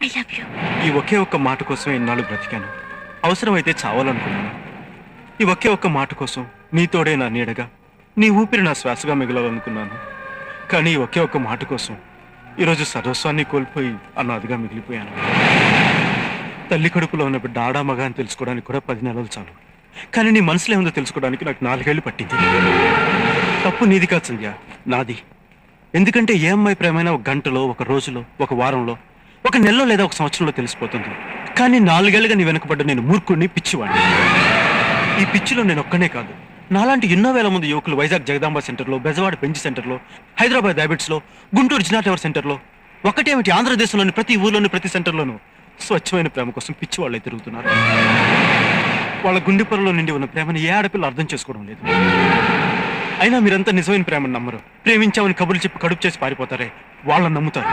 I love you. ఈ ఒకే ఒక్క మాట కోసం ఎన్నాళ్ళు బ్రతికాను. అవసరమైతే చావాలనుకున్నాను. ఈ ఒకే ఒక్క మాట కోసం నీ తోడే నా నీడగా, నీ ఊపిరి నా శ్వాసగా మిగలాలనుకున్నాను. కానీ ఈ ఒకే ఒక్క మాట కోసం ఈరోజు సర్వస్వాన్ని కోల్పోయి అనాథగా మిగిలిపోయాను. తల్లి కడుపులో ఉన్న బిడ్డ ఆడా మగ అని తెలుసుకోవడానికి కూడా 10 నెలలు చాలు. కానీ నీ మనసులో ఏముందో తెలుసుకోవడానికి నాకు 4 ఏళ్ళు పట్టింది. తప్పు నీది కాదు సంధ్య, నాది. ఎందుకంటే ఏ అమ్మాయి ప్రేమైనా ఒక గంటలో, ఒక రోజులో, ఒక వారంలో, ఒక నెలలో లేదా ఒక సంవత్సరంలో తెలిసిపోతుంది. కానీ 4 ఏళ్ళుగా నీ వెనకబడ్డ నేను మూర్ఖుడిని, పిచ్చివాడిని. ఈ పిచ్చిలో నేను ఒక్కనే కాదు, నాలాంటి ఎన్నో వేల మంది యువకులు వైజాగ్ జగదాంబ సెంటర్లో, బెజవాడ బెంచ్ సెంటర్లో, హైదరాబాద్ హ్యాబిట్స్లో, గుంటూరు జినా టవర్ సెంటర్లో, ఒకటేమిటి ఆంధ్రదేశంలోని ప్రతి ఊర్లోని ప్రతి సెంటర్లోనూ స్వచ్ఛమైన ప్రేమ కోసం పిచ్చి వాళ్ళే తిరుగుతున్నారు. వాళ్ళ గుండె పొరలో నిండి ఉన్న ప్రేమని ఏ ఆడపిల్ల అర్థం చేసుకోవడం లేదు. అయినా మీరంతా నిజమైన ప్రేమను నమ్మరు. ప్రేమించామని కబుర్లు చెప్పి కడుపు చేసి పారిపోతారే, వాళ్ళని నమ్ముతారు.